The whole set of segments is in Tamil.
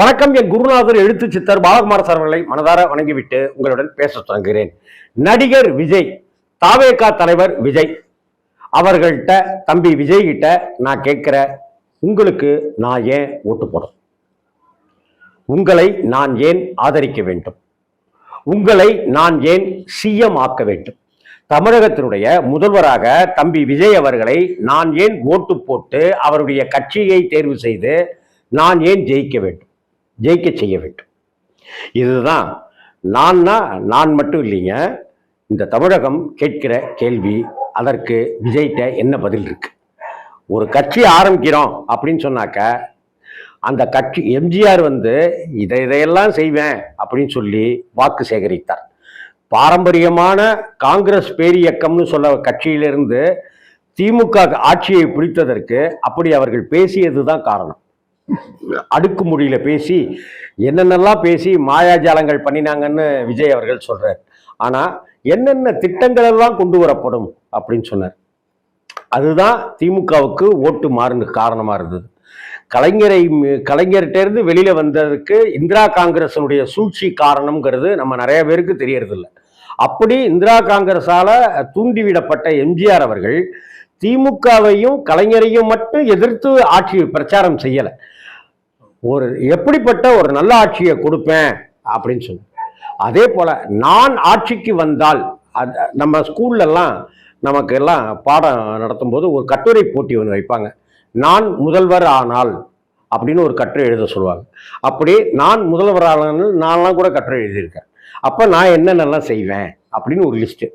வணக்கம். என் குருநாதர் எழுத்து சித்தர் பாலகுமார சார் அவர்களை மனதார வணங்கிவிட்டு உங்களுடன் பேச தொடங்குகிறேன். நடிகர் விஜய், தாவேகா தலைவர் விஜய் அவர்கள்ட்ட, தம்பி விஜய் கிட்ட நான் கேட்கிற, உங்களுக்கு நான் ஏன் ஓட்டு போடும்? உங்களை நான் ஏன் ஆதரிக்க வேண்டும்? உங்களை நான் ஏன் சிஎம் ஆக்க வேண்டும்? தமிழகத்தினுடைய முதல்வராக தம்பி விஜய் அவர்களை நான் ஏன் ஓட்டு போட்டு அவருடைய கட்சியை தேர்வு செய்து நான் ஏன் ஜெயிக்க வேண்டும், ஜெயிக்க செய்ய வேண்டும்? இதுதான் நான் மட்டும் இல்லைங்க, இந்த தமிழகம் கேட்கிற கேள்வி. அதற்கு விஜய்கிட்ட என்ன பதில் இருக்கு? ஒரு கட்சி ஆரம்பிக்கிறோம் அப்படின்னு சொன்னாக்க, அந்த கட்சி எம்ஜிஆர் இதையெல்லாம் செய்வேன் அப்படின்னு சொல்லி வாக்கு சேகரித்தார். பாரம்பரியமான காங்கிரஸ் பேரியக்கம்னு சொல்ல கட்சியிலிருந்து திமுக ஆட்சியை பிடித்ததற்கு அப்படி அவர்கள் பேசியதுதான் காரணம். அடுக்குமொழியில பேசி என்னென்னலாம் பேசி மாயாஜாலங்கள் பண்ணினாங்கன்னு விஜய் அவர்கள் சொல்றார். ஆனா என்னென்ன திட்டங்கள் எல்லாம் கொண்டு வரப்படும் அப்படின்னு சொன்னார். அதுதான் திமுகவுக்கு ஓட்டு மாறுன காரணமா இருந்தது. கலைஞர்கிட்ட இருந்து வெளியில வந்ததுக்கு இந்திரா காங்கிரஸனுடைய சூழ்ச்சி காரணம்ங்கிறது நம்ம நிறைய பேருக்கு தெரியறது இல்லை. அப்படி இந்திரா காங்கிரஸால தூண்டிவிடப்பட்ட எம்ஜிஆர் அவர்கள் திமுகவையும் கலைஞரையும் மட்டும் எதிர்த்து ஆட்சி பிரச்சாரம் செய்யல. எப்படிப்பட்ட ஒரு நல்ல ஆட்சியை கொடுப்பேன் அப்படின்னு சொல்லி, அதே போல நான் ஆட்சிக்கு வந்தால், நம்ம ஸ்கூல்ல எல்லாம் நமக்கு எல்லாம் பாடம் நடத்தும் போது ஒரு கட்டுரை போட்டி ஒன்று வைப்பாங்க. நான் முதல்வர் ஆனால் அப்படின்னு ஒரு கட்டுரை எழுத சொல்லுவாங்க. அப்படி நான் முதல்வர் ஆனான்னு நான்லாம் கூட கட்டுரை எழுதியிருக்கேன். அப்ப நான் என்னென்னலாம் செய்வேன் அப்படின்னு ஒரு லிஸ்ட்.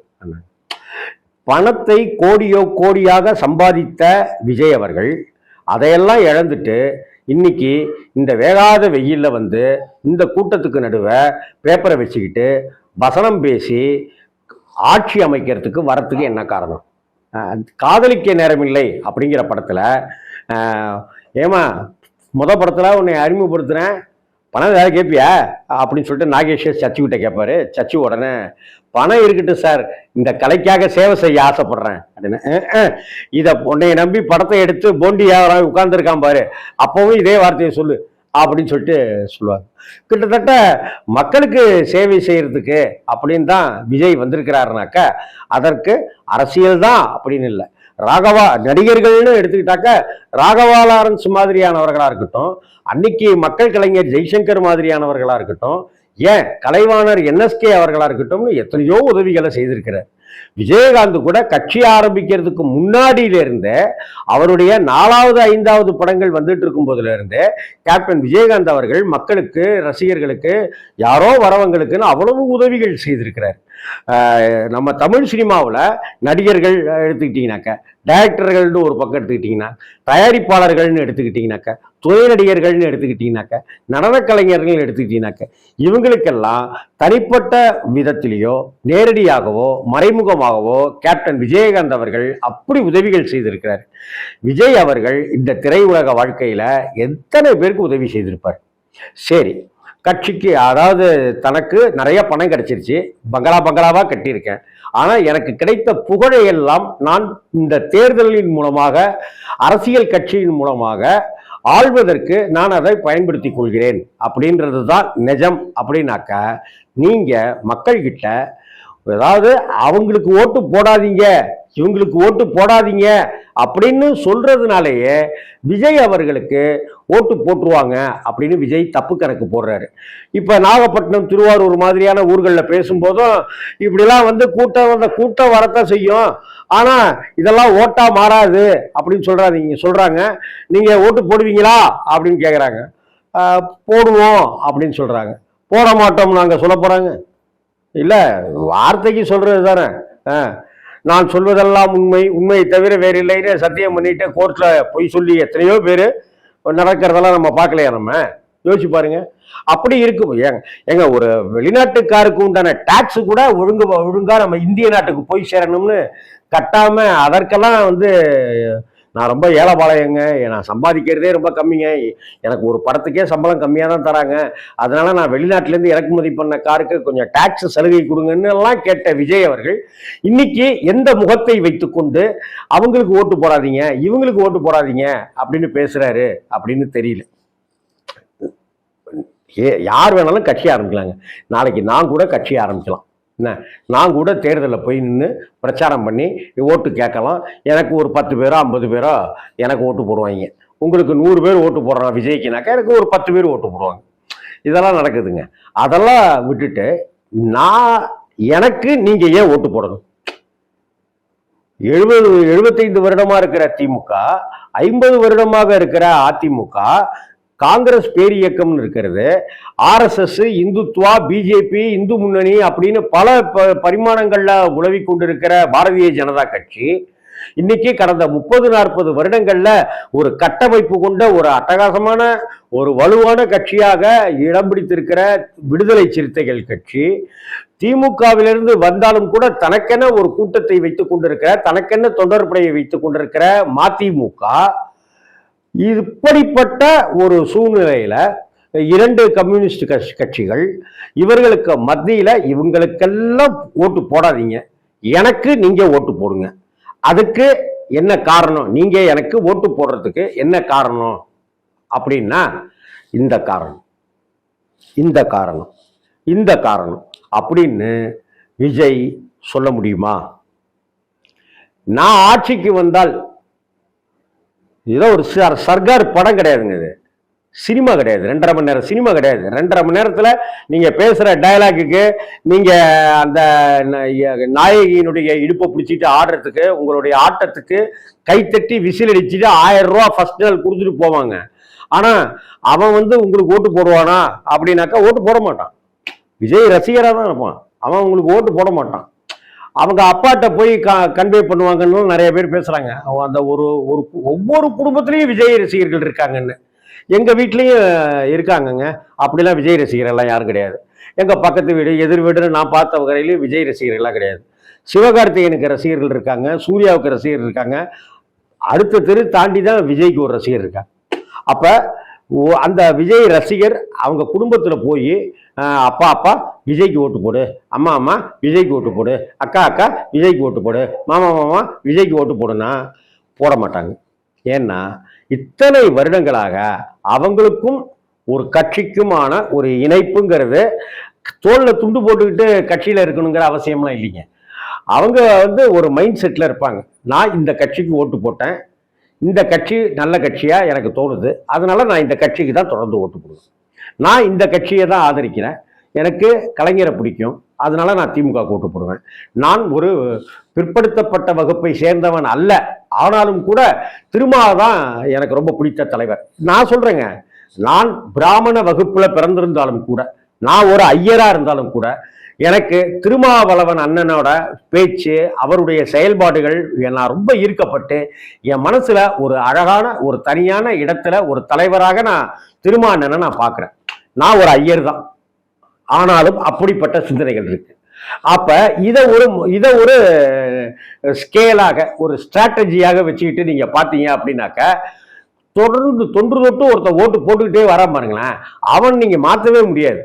பணத்தை கோடியாக சம்பாதித்த விஜய் அவர்கள் அதையெல்லாம் இழந்துட்டு இன்னைக்கு இந்த வேகாத வெயில்ல இந்த கூட்டத்துக்கு நடுவே பேப்பரை வச்சுக்கிட்டு வசனம் பேசி ஆட்சி அமைக்கிறதுக்கு வரத்துக்கு என்ன காரணம்? காதலிக்க நேரமில்லை அப்படிங்கிற படத்துல ஏமா படத்துல உன்னை அறிமுகப்படுத்துறேன், பணம் ஏதாவது கேட்பியா அப்படின்னு சொல்லிட்டு நாகேஷ் சச்சு கிட்ட கேட்பாரு. சச்சு உடனே, பணம் இருக்கட்டும் சார், இந்த கலைக்காக சேவை செய்ய ஆசைப்படுறேன் அப்படின்னு. இதை உன்னை நம்பி படத்தை எடுத்து போண்டி உட்கார்ந்துருக்கான் பாரு, அப்பவும் இதே வார்த்தையை சொல்லு அப்படின்னு சொல்லிட்டு சொல்லுவாங்க. கிட்டத்தட்ட மக்களுக்கு சேவை செய்யறதுக்கு அப்படின்னு தான் விஜய் வந்திருக்கிறாருனாக்க, அதற்கு அரசியல் தான் அப்படின்னு இல்லை. ராகவா நடிகர்கள்னு எடுத்துக்கிட்டாக்க, ராகவா லாரன்ஸ் மாதிரியானவர்களா இருக்கட்டும், அன்னைக்கு மக்கள் கலைஞர் ஜெய்சங்கர் மாதிரியானவர்களா இருக்கட்டும், ஏன் கலைவாணர் என்எஸ்கே அவர்களா இருக்கட்டும், எத்தனையோ உதவிகளை செய்திருக்கிறார். விஜயகாந்த் கூட கட்சி ஆரம்பிக்கிறதுக்கு முன்னாடியில இருந்தே, அவருடைய 4வது 5வது படங்கள் வந்துட்டு இருக்கும் போதுல இருந்தே கேப்டன் விஜயகாந்த் அவர்கள் மக்களுக்கு, ரசிகர்களுக்கு, யாரோ வரவங்களுக்குன்னு அவ்வளவு உதவிகள் செய்திருக்கிறார். நம்ம தமிழ் சினிமாவில் நடிகர்கள் எடுத்துக்கிட்டீங்கன்னாக்க, டைரக்டர்கள்னு ஒரு பக்கம் எடுத்துக்கிட்டீங்கன்னா, தயாரிப்பாளர்கள்னு எடுத்துக்கிட்டீங்கன்னாக்க, துணை நடிகர்கள்னு எடுத்துக்கிட்டீங்கன்னாக்க, நடன கலைஞர்கள் எடுத்துக்கிட்டீங்கன்னாக்க, இவங்களுக்கெல்லாம் தனிப்பட்ட விதத்திலேயோ நேரடியாகவோ மறைமுகமாகவோ கேப்டன் விஜயகாந்த் அவர்கள் அப்படி உதவிகள் செய்திருக்கிறார். விஜய் அவர்கள் இந்த திரையுலக வாழ்க்கையில எத்தனை பேருக்கு உதவி செய்திருப்பார்? சரி, கட்சிக்கு, அதாவது தனக்கு நிறைய பணம் கிடைச்சிருச்சு, பங்களாவா கட்டியிருக்கேன், ஆனா எனக்கு கிடைத்த புகழை எல்லாம் நான் இந்த தேர்தலின் மூலமாக, அரசியல் கட்சியின் மூலமாக ஆள்வதற்கு நான் அதை பயன்படுத்திக் கொள்கிறேன் அப்படின்றது தான் நிஜம். அப்படின்னாக்க நீங்க மக்கள்கிட்ட, அதாவது அவங்களுக்கு ஓட்டு போடாதீங்க, இவங்களுக்கு ஓட்டு போடாதீங்க அப்படின்னு சொல்றதுனாலேயே விஜய் அவர்களுக்கு ஓட்டு போட்டுருவாங்க அப்படின்னு விஜய் தப்பு கணக்கு போடுறாரு. இப்ப நாகப்பட்டினம், திருவாரூர் மாதிரியான ஊர்களில் பேசும்போதும் இப்படிலாம் கூட்டம் வரத்தான் செய்யும், ஆனா இதெல்லாம் ஓட்டா மாறாது அப்படின்னு சொல்றாங்க. நீங்க ஓட்டு போடுவீங்களா அப்படின்னு கேக்குறாங்க. போடுவோம் அப்படின்னு சொல்றாங்க. போட மாட்டோம் நாங்க சொல்ல போறாங்க இல்ல, வார்த்தைக்கு சொல்றது தானே. நான் சொல்வதெல்லாம் உண்மையை தவிர வேற இல்லைன்னு சத்தியம் பண்ணிட்டு கோர்ட்ல பொய் சொல்லி எத்தனையோ பேர் நடக்கிறதெல்லாம் நம்ம பார்க்கலையா? நம்ம யோசிச்சு பாருங்க. அப்படி இருக்கும். ஏங்க ஒரு வெளிநாட்டுக்காருக்கு உண்டான டாக்ஸ் கூட ஒழுங்கா நம்ம இந்திய நாட்டுக்கு போய் சேரணும்னு கட்டாம, அதற்கெல்லாம் நான் ரொம்ப ஏழைபாளையங்க, நான் சம்பாதிக்கிறதே ரொம்ப கம்மிங்க, எனக்கு ஒரு படத்துக்கே சம்பளம் கம்மியாக தான் தராங்க, அதனால நான் வெளிநாட்டிலேருந்து இறக்குமதி பண்ண காருக்கு கொஞ்சம் டாக்ஸ் சலுகை கொடுங்கன்னு எல்லாம் கேட்ட விஜய் அவர்கள் இன்னைக்கு எந்த முகத்தை வைத்துக்கொண்டு அவங்களுக்கு ஓட்டு போடாதீங்க, இவங்களுக்கு ஓட்டு போடாதீங்க அப்படின்னு பேசுறாரு அப்படின்னு தெரியல. யார் வேணாலும் கட்சி ஆரம்பிக்கலாங்க. நாளைக்கு நான் கூட கட்சி ஆரம்பிக்கலாம். என்ன, நான் கூட தேர்தலில் போய் நின்று பிரச்சாரம் பண்ணி ஓட்டு கேட்கலாம். எனக்கு ஒரு 10 பேரோ 50 பேரோ எனக்கு ஓட்டு போடுவாங்க. உங்களுக்கு 100 பேர் ஓட்டு போடுறான் விஜய்க்குனாக்கா எனக்கு ஒரு 10 பேர் ஓட்டு போடுவாங்க. இதெல்லாம் நடக்குதுங்க. அதெல்லாம் விட்டுட்டு எனக்கு நீங்க ஏன் ஓட்டு போடணும்? 75 வருடமா இருக்கிற திமுக, 50 வருடமாக இருக்கிற அதிமுக, காங்கிரஸ் பேரியக்கம்னு இருக்கிறது, ஆர்எஸ்எஸ், இந்துத்வா, பிஜேபி, இந்து முன்னணி அப்படின்னு பல பரிமாணங்கள்ல உலவி கொண்டிருக்கிற பாரதிய ஜனதா கட்சி இன்னைக்கு கடந்த 30-40 வருடங்கள்ல ஒரு கட்டமைப்பு கொண்ட ஒரு அட்டகாசமான ஒரு வலுவான கட்சியாக இடம் பிடித்திருக்கிற விடுதலை சிறுத்தைகள் கட்சி, திமுகவிலிருந்து வந்தாலும் கூட தனக்கென ஒரு கூட்டத்தை வைத்துக் கொண்டிருக்கிற, தனக்கென தொண்டர்படையை வைத்துக் கொண்டிருக்கிற மதிமுக, இப்படிப்பட்ட ஒரு சூழ்நிலையில 2 கம்யூனிஸ்ட் கட்சிகள், இவர்களுக்கு மத்தியில இவங்களுக்கெல்லாம் ஓட்டு போடாதீங்க, எனக்கு நீங்க ஓட்டு போடுங்க. அதுக்கு என்ன காரணம்? நீங்க எனக்கு ஓட்டு போடுறதுக்கு என்ன காரணம் அப்படின்னா, இந்த காரணம் இந்த காரணம் இந்த காரணம் அப்படின்னு விஜய் சொல்ல முடியுமா? நான் ஆட்சிக்கு வந்தால், ஏதோ ஒரு சர்க்கார் படம் கிடையாதுங்க, இது சினிமா கிடையாது, 2.5 மணி நேரம் சினிமா கிடையாது. 2.5 மணி நேரத்துல நீங்க பேசுற டயலாகுக்கு, நீங்க அந்த நாயகியினுடைய இடுப்பை பிடிச்சிட்டு ஆடுறதுக்கு, உங்களுடைய ஆட்டத்துக்கு கைத்தட்டி விசில் அடிச்சுட்டு 1000 ரூபா ஃபர்ஸ்ட் நாள் கொடுத்துட்டு போவாங்க. ஆனா அவன் உங்களுக்கு ஓட்டு போடுவானா அப்படின்னாக்கா ஓட்டு போட மாட்டான். விஜய் ரசிகராக தான் இருப்பான், அவன் உங்களுக்கு ஓட்டு போட மாட்டான். அவங்க அப்பாட்ட போய் கன்வே பண்ணுவாங்கன்னு நிறைய பேர் பேசுறாங்க. அந்த ஒவ்வொரு குடும்பத்திலையும் விஜய் ரசிகர்கள் இருக்காங்கன்னு. எங்க வீட்லயும் இருக்காங்கங்க. அப்படிலாம் விஜய் ரசிகர்கள்லாம் யாரும் கிடையாது. எங்க பக்கத்து வீடு, எதிர் வீடுன்னு நான் பார்த்த வகையிலையும் விஜய் ரசிகர்கள்லாம் கிடையாது. சிவகார்த்திகேயனுக்கு ரசிகர்கள் இருக்காங்க, சூர்யாவுக்கு ரசிகர்கள் இருக்காங்க, அடுத்த தெரு தாண்டி தான் விஜய்க்கு ஒரு ரசிகர் இருக்காங்க. அப்ப அந்த விஜய் ரசிகர் அவங்க குடும்பத்துல போய் அப்பா அப்பா விஜய்க்கு ஓட்டு போடு, அம்மா அம்மா விஜய்க்கு ஓட்டு போடு, அக்கா அக்கா விஜய்க்கு ஓட்டு போடு, மாமா மாமா விஜய்க்கு ஓட்டு போடுன்னா போட மாட்டாங்க. ஏன்னா இத்தனை வருடங்களாக அவங்களுக்கும் ஒரு கட்சிக்குமான ஒரு இணைப்புங்கிறது, தோல்ல துண்டு போட்டுக்கிட்டு கட்சியில இருக்கணுங்கிற அவசியம்லாம் இல்லைங்க. அவங்க ஒரு மைண்ட் செட்ல இருப்பாங்க. நான் இந்த கட்சிக்கு ஓட்டு போட்டேன், இந்த கட்சி நல்ல கட்சியா எனக்கு தோணுது, அதனால நான் இந்த கட்சிக்கு தான் தொடர்ந்து ஓட்டு போடுவேன். நான் இந்த கட்சியை தான் ஆதரிக்கிறேன், எனக்கு கலைஞரை பிடிக்கும், அதனால நான் திமுக ஓட்டு போடுவேன். நான் ஒரு பிற்படுத்தப்பட்ட வகுப்பை சேர்ந்தவன் அல்ல, ஆனாலும் கூட திருமாவை தான் எனக்கு ரொம்ப பிடித்த தலைவர். நான் சொல்றேங்க, நான் பிராமண வகுப்புல பிறந்திருந்தாலும் கூட, நான் ஒரு ஐயரா இருந்தாலும் கூட, எனக்கு திருமாவளவன் அண்ணனோட பேச்சு, அவருடைய செயல்பாடுகள் நான் ரொம்ப ஈர்க்கப்பட்டு என் மனசுல ஒரு அழகான ஒரு தனியான இடத்துல ஒரு தலைவராக நான் திருமா அண்ணனை நான் பார்க்கிறேன். நான் ஒரு ஐயர் தான், ஆனாலும் அப்படிப்பட்ட சிந்தனைகள் இருக்கு. அப்ப இதை ஒரு ஸ்கேலாக, ஒரு ஸ்ட்ராட்டஜியாக வச்சுக்கிட்டு நீங்க பாத்தீங்க அப்படின்னாக்க, தொடர்ந்து தொன்று தொட்டு ஒருத்தர் ஓட்டு போட்டுக்கிட்டே வர பாருங்களேன், அவன் நீங்க மாற்றவே முடியாது.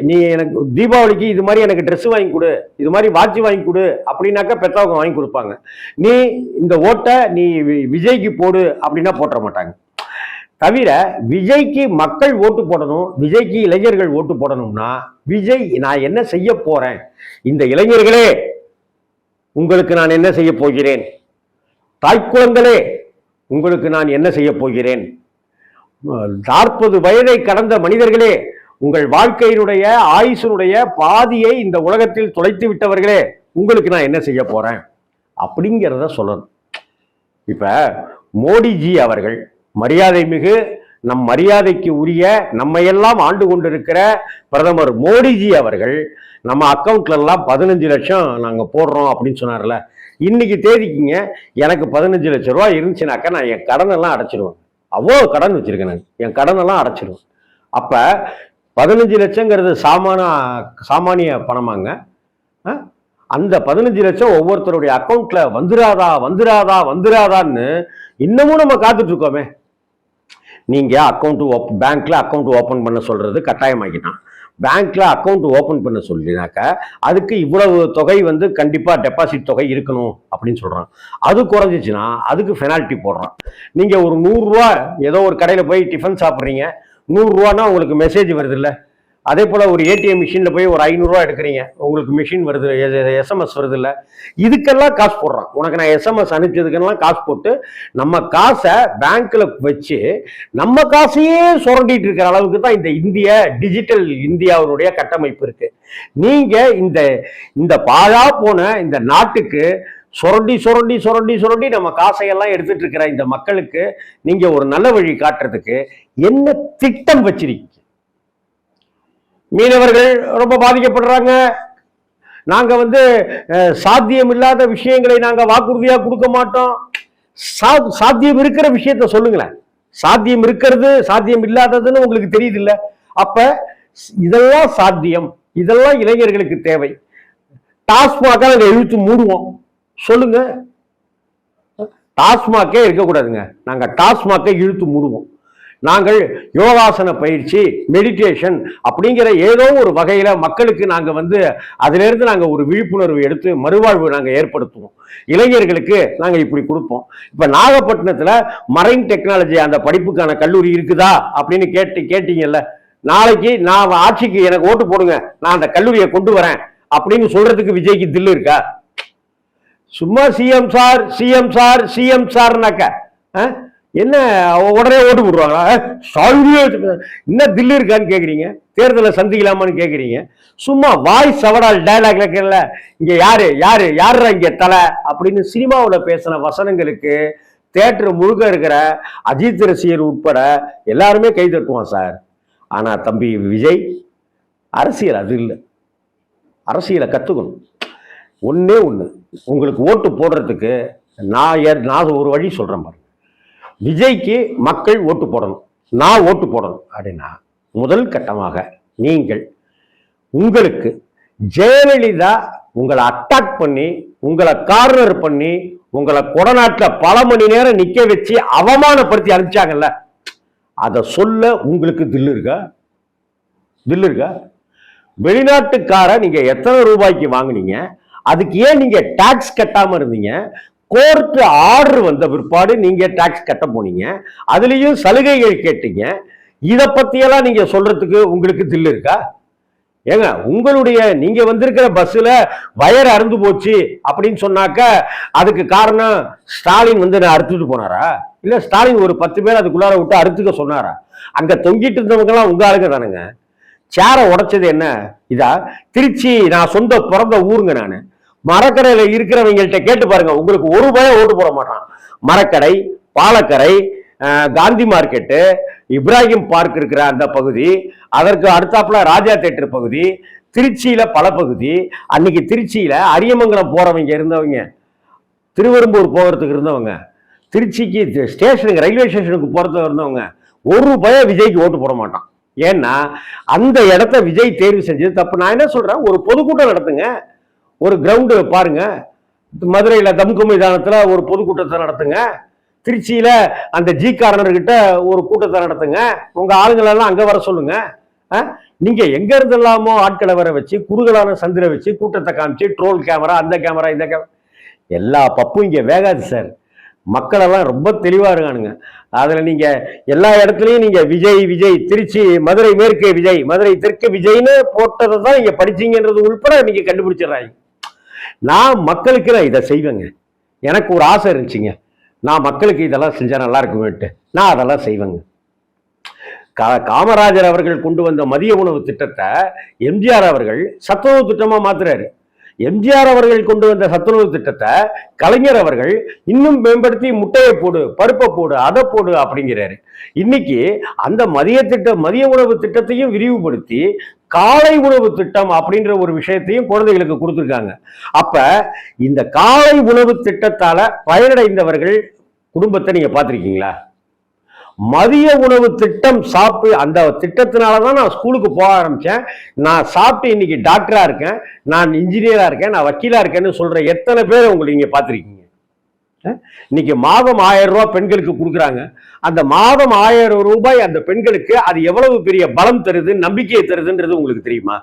நீ எனக்கு தீபாவளிக்கு இது மாதிரி எனக்கு ட்ரெஸ் வாங்கி கொடு, இது மாதிரி வாட்சி வாங்கி கொடு அப்படின்னாக்கா பெற்றவங்க வாங்கி கொடுப்பாங்க. நீ இந்த ஓட்டை நீ விஜய்க்கு போடு அப்படின்னா போட்ட மாட்டாங்க. தவிர விஜய்க்கு மக்கள் ஓட்டு போடணும், விஜய்க்கு இளைஞர்கள் ஓட்டு போடணும்னா, விஜய் நான் என்ன செய்ய போறேன், இந்த இளைஞர்களே உங்களுக்கு நான் என்ன செய்ய போகிறேன், தாய்க்குளங்களே உங்களுக்கு நான் என்ன செய்ய போகிறேன், 40 வயதை கடந்த மனிதர்களே, உங்கள் வாழ்க்கையினுடைய ஆயுசனுடைய பாதியை இந்த உலகத்தில் தொலைத்து விட்டவர்களே, உங்களுக்கு நான் என்ன செய்ய போறேன் அப்படிங்கிறத சொல்லணும். இப்ப மோடிஜி அவர்கள், மரியாதை மிகு, நம் மரியாதைக்கு உரிய, நம்மையெல்லாம் ஆண்டு கொண்டிருக்கிற பிரதமர் மோடிஜி அவர்கள் நம்ம அக்கௌண்ட்ல எல்லாம் 15 லட்சம் நாங்க போடுறோம் அப்படின்னு சொன்னார்ல. இன்னைக்கு தேதிக்குங்க எனக்கு 15 லட்சம் ரூபாய் இருந்துச்சுனாக்கா நான் என் கடன் எல்லாம் அடைச்சிடுவேன். அவ்வளோ கடன் வச்சிருக்கேன், நான் என் கடன் எல்லாம் அடைச்சிடுவேன். அப்ப 15 லட்சங்கிறது சாமானிய பணமாங்க. அந்த 15 லட்சம் ஒவ்வொருத்தருடைய அக்கௌண்ட்ல வந்துராதான்னு இன்னமும் நம்ம காத்துட்டு இருக்கோமே. நீங்க பேங்க்ல அக்கௌண்ட் ஓபன் பண்ண சொல்றது கட்டாயமாக்கிட்டான். பேங்க்ல அக்கௌண்ட் ஓபன் பண்ண சொல்லினாக்க அதுக்கு இவ்வளவு தொகை கண்டிப்பா டெபாசிட் தொகை இருக்கணும் அப்படின்னு சொல்றான். அது குறைஞ்சிச்சுன்னா அதுக்கு பெனால்ட்டி போடுறான். நீங்க ஒரு 100 ரூபா ஏதோ ஒரு கடையில போய் டிஃபன் சாப்பிட்றீங்க, 100 ரூபான்னா உங்களுக்கு மெசேஜ் வருது இல்லை? அதே போல் ஒரு ஏடிஎம் மிஷினில் போய் ஒரு 500 ரூபா எடுக்கிறீங்க, உங்களுக்கு மிஷின் வருது, எஸ்எம்எஸ் வருது இல்லை? இதுக்கெல்லாம் காசு போடுறான். உனக்கு நான் எஸ்எம்எஸ் அனுப்பிச்சதுக்கெல்லாம் காசு போட்டு நம்ம காசை பேங்க்கில் வச்சு நம்ம காசையே சுரண்டிட்டு இருக்கிற அளவுக்கு தான் இந்த டிஜிட்டல் இந்தியாவினுடைய கட்டமைப்பு இருக்கு. நீங்க இந்த பாழா போன இந்த நாட்டுக்கு சுரண்டி சுரண்டி சுரண்டி சுரண்டி நம்ம காசையெல்லாம் எடுத்துட்டு இருக்கிற இந்த மக்களுக்கு நீங்க ஒரு நல்ல வழி காட்டுறதுக்கு என்ன திட்டம் வச்சிருக்கீங்க? மீனவர்கள் ரொம்ப பாதிக்கப்படுறாங்க. நாங்க சாத்தியம் இல்லாத விஷயங்களை நாங்க வாக்குறுதியா கொடுக்க மாட்டோம். சாத்தியம் இருக்கிற விஷயத்த சொல்லுங்களேன். சாத்தியம் இருக்கிறது சாத்தியம் இல்லாததுன்னு உங்களுக்கு தெரியுது இல்ல? அப்ப இதெல்லாம் சாத்தியம், இதெல்லாம் இளைஞர்களுக்கு தேவை. டாஸ்மாக நாங்க இழுத்து மூடுவோம் சொல்லுங்க. டாஸ்மாகே இருக்கக்கூடாதுங்க. நாங்க டாஸ்மாகை இழுத்து மூடுவோம். நாங்கள் யோகாசன பயிற்சி, மெடிடேஷன் அப்படிங்கிற ஏதோ ஒரு வகையில மக்களுக்கு நாங்க அதுல இருந்து நாங்க ஒரு விழிப்புணர்வு எடுத்து மறுவாழ்வு நாங்க ஏற்படுத்துவோம். இளைஞர்களுக்கு நாங்க இப்படி கொடுப்போம். இப்ப நாகப்பட்டினத்துல மரைன் டெக்னாலஜி அந்த படிப்புக்கான கல்லூரி இருக்குதா அப்படின்னு கேட்டீங்கல்ல. நாளைக்கு நான் ஆட்சிக்கு எனக்கு ஓட்டு போடுங்க, நான் அந்த கல்லூரியை கொண்டு வரேன் அப்படின்னு சொல்றதுக்கு விஜய்க்கு தில்லு இருக்கா? சும்மா CM sir CM sir CM சார்னாக்க என்ன உடனே ஓட்டு போடுவாங்களா? என்ன தில்லு இருக்கான்னு கேக்குறீங்க? தேர்தலை சந்திக்கலாமான்னு கேக்குறீங்க? சும்மா வாய் சவடால் டயலாக் இருக்கல. இங்க யாரு யாரு யாரு இங்க தலை அப்படின்னு சினிமாவில் பேசின வசனங்களுக்கு தியேட்டர் முழுக்க இருக்கிற அஜித் ரசிகர் உட்பட எல்லாருமே கை தட்டுவான் சார். ஆனா தம்பி விஜய், அரசியல் அது இல்லை. அரசியலை கத்துக்கணும். ஒன்னே ஒண்ணு, உங்களுக்கு ஓட்டு போடுறதுக்கு நான் ஒரு வழி சொல்றேன் பாருங்க. விஜய்க்கு மக்கள் ஓட்டு போடணும், நான் ஓட்டு போடணும் அப்படின்னா முதல் கட்டமாக நீங்கள் உங்களுக்கு ஜெயலலிதா உங்களை அட்டாக் பண்ணி, உங்களை கார்னர் பண்ணி, உங்களை கொடநாட்டில் பல மணி நேரம் நிக்க வச்சு அவமானப்படுத்தி அனுப்பிச்சாங்கல்ல, அதை சொல்ல உங்களுக்கு தில்லு இருக்கா? தில்லு இருக்கா? வெளிநாட்டுக்கார நீங்க எத்தனை ரூபாய்க்கு வாங்கினீங்க? அதுக்கு ஏன் நீங்க டாக்ஸ் கட்டாம இருந்தீங்க? கோர்ட் ஆர்டர் வந்த பிற்பாடு நீங்க டாக்ஸ் கட்ட போனீங்க, அதுலயும் சலுகைகள் கேட்டீங்க. இதை பத்தியெல்லாம் நீங்க சொல்றதுக்கு உங்களுக்கு தில்லு இருக்கா? ஏங்க, உங்களுடைய நீங்க வந்திருக்கிற பஸ்ல வயர் அறுந்து போச்சு அப்படின்னு சொன்னாக்க அதுக்கு காரணம் ஸ்டாலின் நான் அறுத்துட்டு போனாரா? இல்ல ஸ்டாலின் ஒரு 10 பேர் அதுக்குள்ளார விட்டு அறுத்துக்க சொன்னாரா? அங்க தொங்கிட்டு இருந்தவங்க எல்லாம் உங்க ஆளுங்க தானுங்க. சேரை உடைச்சது என்ன இதா? திருச்சி நான் சொந்த பிறந்த ஊருங்க. நானு மரக்கடையில இருக்கிறவங்கள்ட்ட கேட்டு பாருங்க, உங்களுக்கு ஒரு பயம் ஓட்டு போட மாட்டான். மரக்கடை, பாலக்கரை, காந்தி மார்க்கெட்டு, இப்ராஹிம் பார்க் இருக்கிற அந்த பகுதி, அதற்கு அடுத்தாப்புல ராஜா தேட்டர் பகுதி, திருச்சியில பல பகுதி. அன்னைக்கு திருச்சியில அரியமங்கலம் போறவங்க இருந்தவங்க, திருவெரும்பூர் போகிறதுக்கு இருந்தவங்க, திருச்சிக்கு ஸ்டேஷனுக்கு ரயில்வே ஸ்டேஷனுக்கு போறதுக்கு இருந்தவங்க ஒரு பயம் விஜய்க்கு ஓட்டு போட மாட்டான். ஏன்னா அந்த இடத்த விஜய் தேர்வு செஞ்சது தப்பு. நான் என்ன சொல்றேன், ஒரு பொதுக்கூட்டம் நடத்துங்க, ஒரு கிரவுண்டு பாருங்க. மதுரையில தம்கு மைதானத்துல ஒரு பொதுக்கூட்டத்தை நடத்துங்க. திருச்சியில அந்த ஜி கார்னர் கிட்ட ஒரு கூட்டத்தை நடத்துங்க. உங்க ஆளுங்களெல்லாம் அங்க வர சொல்லுங்க. நீங்க எங்க இருந்தெல்லாமோ ஆட்களை வர வச்சு குறுகலான சந்திர வச்சு கூட்டத்தை காமிச்சு ட்ரோல் கேமரா, அந்த கேமரா, இந்த கேமரா, எல்லா பப்பும் இங்க வேகாது சார். மக்கள் எல்லாம் ரொம்ப தெளிவா இருக்கானுங்க. அதுல நீங்க எல்லா இடத்துலயும் நீங்க விஜய் விஜய், திருச்சி மதுரை மேற்கு விஜய், மதுரை தெற்கு விஜய்னு போட்டதை தான் நீங்க படிச்சீங்கன்றது உள்பட நீங்க கண்டுபிடிச்சிடறாங்க. நான் மக்களுக்கு நான் இதை செய்வேங்க. எனக்கு ஒரு ஆசை இருந்துச்சுங்க, நான் மக்களுக்கு இதெல்லாம் செஞ்சா நல்லா இருக்குமேட்டு நான் அதெல்லாம் செய்வேங்க. காமராஜர் அவர்கள் கொண்டு வந்த மதிய உணவு திட்டத்தை எம்ஜிஆர் அவர்கள் சத்துணவு திட்டமா மாத்துறாரு. எம்ஜிஆர் அவர்கள் கொண்டு வந்த சத்துணவு திட்டத்தை கலைஞர் அவர்கள் இன்னும் மேம்படுத்தி முட்டையை போடு, பருப்பை போடு, அதை போடு அப்படிங்கிறாரு. இன்னைக்கு அந்த மதிய உணவு திட்டத்தையும் விரிவுபடுத்தி காலை உணவு திட்டம் அப்படின்ற ஒரு விஷயத்தையும் குழந்தைகளுக்கு கொடுத்துருக்காங்க. அப்ப இந்த காலை உணவு திட்டத்தால பயனடைந்தவர்கள் குடும்பத்தை நீங்க பார்த்திருக்கீங்களா? மதிய உணவு திட்டம் அந்த திட்டத்தினாலதான் நான் ஸ்கூலுக்கு போக ஆரம்பிச்சேன், நான் சாப்பிட்டு இன்னைக்கு டாக்டரா இருக்கேன், நான் இன்ஜினியரா இருக்கேன், நான் வக்கீலா இருக்கேன்னு சொல்ற எத்தனை பேர் உங்களுக்கு நீங்க பார்த்திருக்கீங்க? இன்னைக்கு மாதம் 1000 ரூபாய் பெண்களுக்கு கொடுக்குறாங்க. அந்த மாதம் 1000 ரூபாய் அந்த பெண்களுக்கு அது எவ்வளவு பெரிய பலம் தருது, நம்பிக்கையை தருதுன்றது உங்களுக்கு தெரியுமா?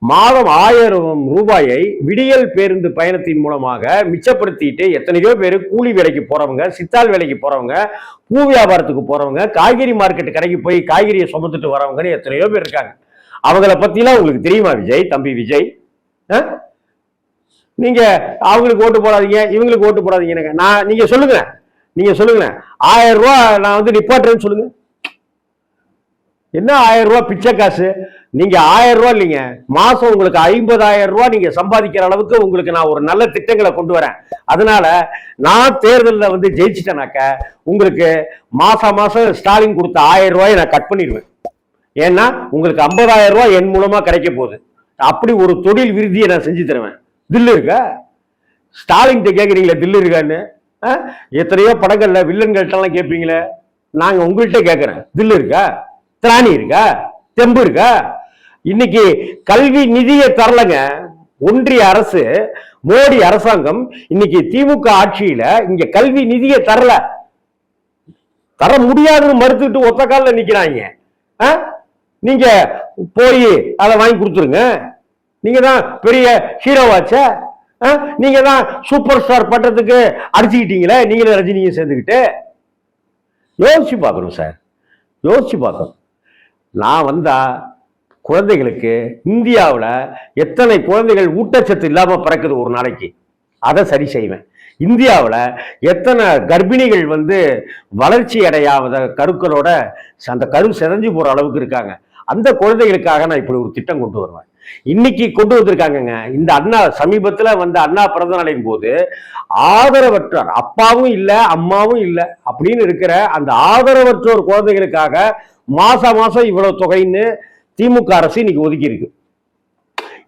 மாதம் 1000 ரூபாயை விடியல் பேருந்து பயணத்தின் மூலமாக மிச்சப்படுத்திட்டு எத்தனையோ பேர் கூலி வேலைக்கு போறவங்க, சித்தாள் வேலைக்கு போறவங்க, பூ வியாபாரத்துக்கு போறவங்க, காய்கறி மார்க்கெட் கடைக்கு போய் காய்கறியை சுமந்துட்டு வரவங்கன்னு எத்தனையோ பேர் இருக்காங்க. அவங்கள பத்திலாம் உங்களுக்கு தெரியுமா விஜய், தம்பி விஜய்? நீங்க அவங்களுக்கு ஓட்டு போடாதீங்க, இவங்களுக்கு ஓட்டு போடாதீங்க. நீங்க சொல்லுங்க, 1000 ரூபாய் நான் வந்து நிப்பாட்டுறேன்னு சொல்லுங்க. என்ன 1000 ரூபாய் பிச்சை காசு? நீங்க 1000 ரூபாய் இல்லைங்க, மாசம் உங்களுக்கு 50,000 ரூபாய் நீங்க சம்பாதிக்கிற அளவுக்கு உங்களுக்கு நான் ஒரு நல்ல திட்டங்களை கொண்டு வரேன். அதனால நான் தேர்தலில் வந்து ஜெயிச்சிட்டேனாக்க உங்களுக்கு மாசம் ஸ்டாலின் கொடுத்த 1000 ரூபாயை நான் கட் பண்ணிடுவேன். ஏன்னா உங்களுக்கு 50,000 ரூபாய் என் மூலமா கிடைக்க போகுது. அப்படி ஒரு தொழில் விருதியை நான் செஞ்சு தருவேன். தில்லு இருக்கா? ஸ்டாலின் கேட்குறீங்களே தில்லு இருக்கான்னு? எத்தனையோ படங்கள்ல வில்லன்கள்ட்டெல்லாம் கேட்பீங்களே, நாங்க உங்கள்கிட்ட கேட்கிறேன், தில்லு இருக்கா? திராணி இருக்கா? தெம்பு இருக்கா? இன்னைக்கு கல்வி நிதியை தரலங்க ஒன்றிய அரசு, மோடி அரசாங்கம். இன்னைக்கு திமுக ஆட்சியில இங்க கல்வி நிதியை தரல, தர முடியாதுன்னு மறுத்துட்டு ஒத்த காலில் நிக்கிறாங்க. நீங்க போய் அதை வாங்கி கொடுத்துருங்க. நீங்க தான் பெரிய ஹீரோவாச்ச, நீங்க தான் சூப்பர் ஸ்டார் பட்டத்துக்கு அடிச்சுக்கிட்டீங்களே, நீங்களும் ரஜினியும் சேர்ந்துக்கிட்டு. யோசிச்சு பார்க்கணும் சார், யோசிச்சு பார்க்கணும். நான் வந்தா குழந்தைகளுக்கு இந்தியாவில் எத்தனை குழந்தைகள் ஊட்டச்சத்து இல்லாம பிறக்குது ஒரு நாளைக்கு, அதை சரி செய்வேன். இந்தியாவில் எத்தனை கர்ப்பிணிகள் வந்து வளர்ச்சி அடையாத கருக்களோட அந்த கரு சிதைஞ்சு போற அளவுக்கு இருக்காங்க, அந்த குழந்தைகளுக்காக நான் இப்படி ஒரு திட்டம் கொண்டு வருவேன். இன்னைக்கு கொண்டு வந்திருக்காங்கங்க. இந்த அண்ணா சமீபத்துல வந்த அண்ணா பிறந்த நாளின் போது ஆதரவற்றார், அப்பாவும் இல்லை அம்மாவும் இல்லை அப்படின்னு இருக்கிற அந்த ஆதரவற்றோர் குழந்தைகளுக்காக மாசம் இவ்வளவு தொகைன்னு திமுக அரசு இன்னைக்கு ஒதுக்கி இருக்கு.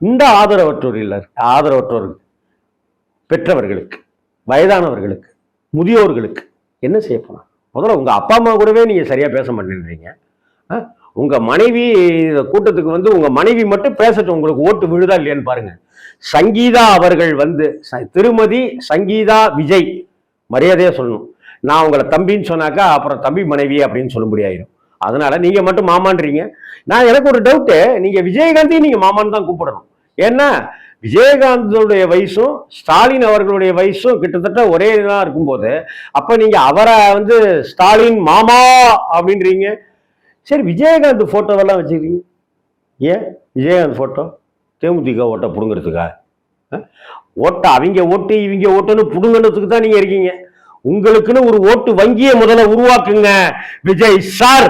இந்த ஆதரவற்றோருக்கு, பெற்றவர்களுக்கு, வயதானவர்களுக்கு, முதியோர்களுக்கு என்ன செய்ய போனா? முதல்ல உங்க அப்பா அம்மா கூடவே நீங்க சரியா பேச மாட்டேன்றீங்க. உங்க மனைவி கூட்டத்துக்கு வந்து உங்க மனைவி மட்டும் பேசட்டும், உங்களுக்கு ஓட்டு விழுதா இல்லையான்னு பாருங்க. சங்கீதா அவர்கள் வந்து, திருமதி சங்கீதா விஜய், மரியாதையா சொல்லணும். நான் உங்களை தம்பின்னு சொன்னாக்கா அப்புறம் தம்பி மனைவி அப்படின்னு சொல்ல முடியாயிடும். அதனால நீங்க மட்டும் மாமான்றீங்க. எனக்கு ஒரு டவுட்டு, நீங்க விஜயகாந்தையும் நீங்க மாமான்னு தான் கூப்பிடணும். ஏன்னா விஜயகாந்தோடைய வயசும் ஸ்டாலின் அவர்களுடைய வயசும் கிட்டத்தட்ட ஒரே இதா இருக்கும்போது அப்ப நீங்க அவரை வந்து ஸ்டாலின் மாமா அப்படின்றீங்க. சரி, விஜயகாந்த் போட்டோவெல்லாம் வச்சுக்கிறீங்க. ஏன் விஜயகாந்த் போட்டோ? தேமுதிக ஓட்டை புடுங்கிறதுக்கா? ஓட்டை அவங்க ஓட்டு இவங்க ஓட்டுன்னு புடுங்கிறதுக்கு தான் நீங்க இருக்கீங்க. உங்களுக்குன்னு ஒரு ஓட்டு வங்கியை முதல்ல உருவாக்குங்க விஜய் சார்.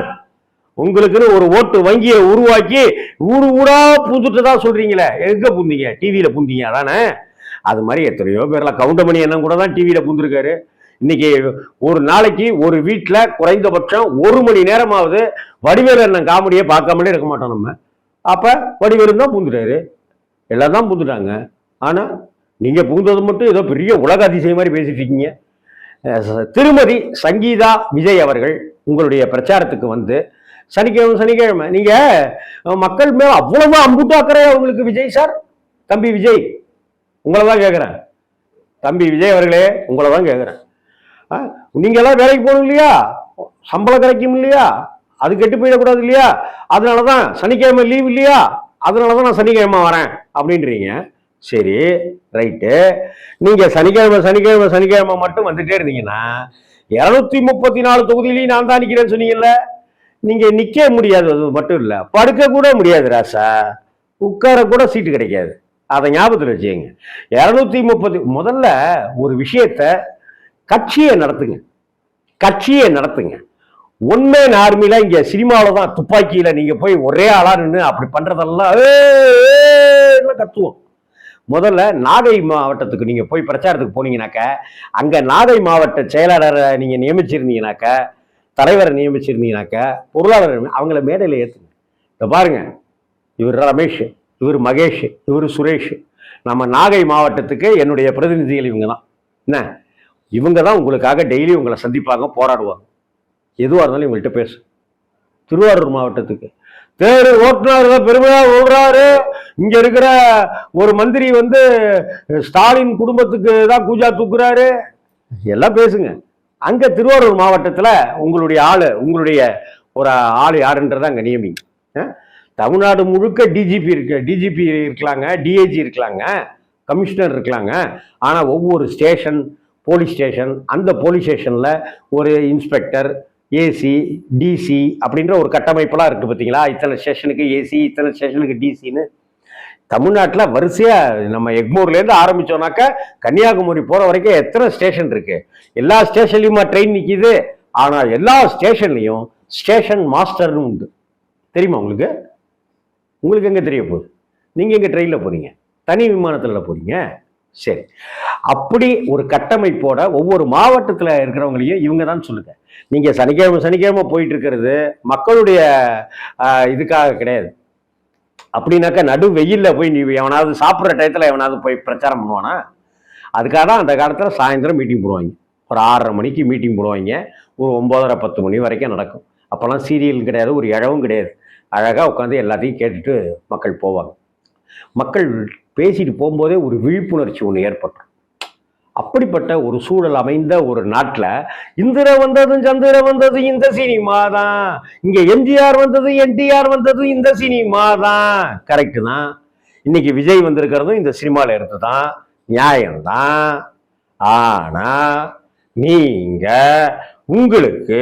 உங்களுக்குன்னு ஒரு ஓட்டு வங்கியை உருவாக்கி ஊரு ஊரா பூந்துட்டு தான் சொல்றீங்களே, எங்க பூந்தீங்க? டிவியில பூந்தீங்க அதானே? அது மாதிரி எத்தனையோ பேர்லாம், கவுண்டமணி என்ன கூட தான் டிவியில பூந்துருக்காரு. இன்னைக்கு ஒரு நாளைக்கு ஒரு வீட்டில் குறைந்தபட்சம் 1 மணி நேரமாவது வடிவேலு அண்ணன் காமெடியை பார்க்காமலே இருக்க மாட்டோம் நம்ம. அப்ப வடிவேலு தான் பூந்துட்டாரு, எல்லாம் தான் பூந்துட்டாங்க. ஆனா நீங்க பூந்தது மட்டும் ஏதோ பெரிய உலக அதிசயம் மாதிரி பேசிட்டு இருக்கீங்க. திருமதி சங்கீதா விஜய் அவர்கள் உங்களுடைய பிரச்சாரத்துக்கு வந்து சனிக்கிழமை நீங்க மக்கள் மேல அவ்வளவு அம்புட்டு அக்கறை உங்களுக்கு விஜய் சார். தம்பி விஜய் உங்களை தான் கேட்கிறேன், தம்பி விஜய் அவர்களே உங்களை தான் கேட்கிறேன். நீங்க எல்லாம் வேலைக்கு போகணும் இல்லையா? சம்பளம் கிடைக்கும் இல்லையா? அது கெட்டு போயிடக்கூடாது இல்லையா? அதனாலதான் சனிக்கிழமை லீவ் இல்லையா? அதனாலதான் நான் சனிக்கிழமை வரேன் அப்படின்றீங்க. சரி, ரைட்டு. நீங்க சனிக்கிழமை மட்டும் வந்துட்டே இருந்தீங்கன்னா 234 தொகுதியிலையும் நான் தான் நிக்கிறேன்னு சொன்னீங்கல்ல. நீங்க நிக்க முடியாது, அது மட்டும் இல்ல படுக்க கூட முடியாது ராசா, உட்கார கூட சீட்டு கிடைக்காது. அதை ஞாபகத்தில் வச்சுக்கங்க. 230 முதல்ல ஒரு விஷயத்த கட்சியை நடத்துங்க. ஒன்மே ஆர்மில இங்க சினிமாவில தான் துப்பாக்கியில நீங்க போய் ஒரே ஆளா நின்று அப்படி பண்றதெல்லாம் கத்துவோம். முதல்ல நாகை மாவட்டத்துக்கு நீங்க போய் பிரச்சாரத்துக்கு போனீங்கன்னாக்க அங்க நாகை மாவட்ட செயலாளரை நீங்க நியமிச்சிருந்தீங்கன்னாக்க, தலைவரை நியமிச்சிருந்தீங்கன்னாக்க, பொருளாளர் அவங்கள மேடையில் ஏற்றுங்க. இப்போ பாருங்க, இவர் ரமேஷ், இவர் மகேஷ், இவர் சுரேஷ், நம்ம நாகை மாவட்டத்துக்கு என்னுடைய பிரதிநிதிகள் இவங்க தான். என்ன, இவங்க தான் உங்களுக்காக டெய்லி உங்களை சந்திப்பாங்க, போராடுவாங்க. எதுவாக இருந்தாலும் இவங்கள்ட்ட பேசு. திருவாரூர் மாவட்டத்துக்கு தேர்வு ஓட்டுநர் பெருமையா ஓடுறாரு, இங்க இருக்கிற ஒரு மந்திரி வந்து ஸ்டாலின் குடும்பத்துக்கு தான் கூஜா தூக்குறாரு, எல்லாம் பேசுங்க. அங்க திருவாரூர் மாவட்டத்துல உங்களுடைய ஒரு ஆள் யாருன்றதை அங்க நியமிங்க. தமிழ்நாடு முழுக்க டிஜிபி இருக்கலாங்க, டிஐஜி இருக்கலாங்க, கமிஷனர் இருக்கலாங்க. ஆனால் ஒவ்வொரு ஸ்டேஷன், போலீஸ் ஸ்டேஷன், அந்த போலீஸ் ஸ்டேஷனில் ஒரு இன்ஸ்பெக்டர், ஏசி, டிசி அப்படின்ற ஒரு கட்டமைப்பெல்லாம் இருக்குது பார்த்தீங்களா? இத்தனை ஸ்டேஷனுக்கு ஏசி, இத்தனை ஸ்டேஷனுக்கு டிசின்னு. தமிழ்நாட்டில் வரிசையாக நம்ம எக்மோர்லேருந்து ஆரம்பித்தோம்னாக்கா கன்னியாகுமரி போகிற வரைக்கும் எத்தனை ஸ்டேஷன் இருக்குது? எல்லா ஸ்டேஷன்லையுமா ட்ரெயின் நிற்கிது? ஆனால் எல்லா ஸ்டேஷன்லையும் ஸ்டேஷன் மாஸ்டர்னு உண்டு. தெரியுமா உங்களுக்கு? உங்களுக்கு எங்கே தெரிய போகுது? நீங்கள் எங்கே ட்ரெயினில் போகிறீங்க? தனி விமானத்தில் போகிறீங்க. சரி, அப்படி ஒரு கட்டமைப்போட ஒவ்வொரு மாவட்டத்தில் இருக்கிறவங்களையும் இவங்க தான் சொல்லுங்க. நீங்கள் சனிக்கிழமை போயிட்டு இருக்கிறது மக்களுடைய இதுக்காக கிடையாது. அப்படின்னாக்கா நடு வெயிலில் போய் நீ எவனாவது சாப்பிட்ற டயத்தில் எவனாவது போய் பிரச்சாரம் பண்ணுவானா? அதுக்காக தான் அந்த காலத்தில் சாயந்தரம் மீட்டிங் போடுவாங்க. ஒரு 6:30 மணிக்கு மீட்டிங் போடுவாங்க. ஒரு 9:30 10 மணி வரைக்கும் நடக்கும். அப்போல்லாம் சீரியல் கிடையாது, ஒரு இழவும் கிடையாது. அழகாக உட்காந்து எல்லாத்தையும் கேட்டுட்டு மக்கள் போவாங்க. மக்கள் பேசிட்டு போகும்போதே ஒரு விழிப்புணர்ச்சி ஒன்று ஏற்படும். அப்படிப்பட்ட ஒரு சூழல் அமைந்த ஒரு நாட்டில் இந்திர வந்ததும் சந்திர வந்ததும் இந்த சினிமா தான், இங்கே எம்ஜிஆர் வந்தது என்டிஆர் வந்தது இந்த சினிமா தான். கரெக்டு தான். இன்னைக்கு விஜய் வந்திருக்கிறதும் இந்த சினிமாவில் இருந்து தான், நியாயம்தான். ஆனால் நீங்கள் உங்களுக்கு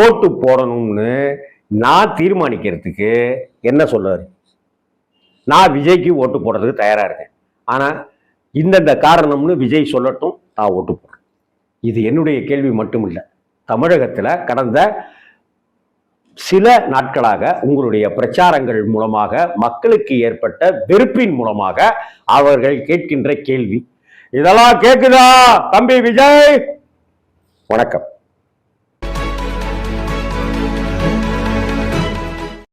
ஓட்டு போடணும்னு நான் தீர்மானிக்கிறதுக்கு என்ன சொல்றாரு? நான் விஜய்க்கு ஓட்டு போடுறதுக்கு தயாராக இருக்கேன். ஆனால் இந்தந்த காரணம்னு விஜய் சொல்லட்டும், நான் ஓட்டு போடுறேன். இது என்னுடைய கேள்வி மட்டும் இல்லை. தமிழகத்தில் கடந்த சில நாட்களாக உங்களுடைய பிரச்சாரங்கள் மூலமாக மக்களுக்கு ஏற்பட்ட வெறுப்பின் மூலமாக அவர்கள் கேட்கின்ற கேள்வி இதெல்லாம் கேட்குதா தம்பி விஜய்? வணக்கம்.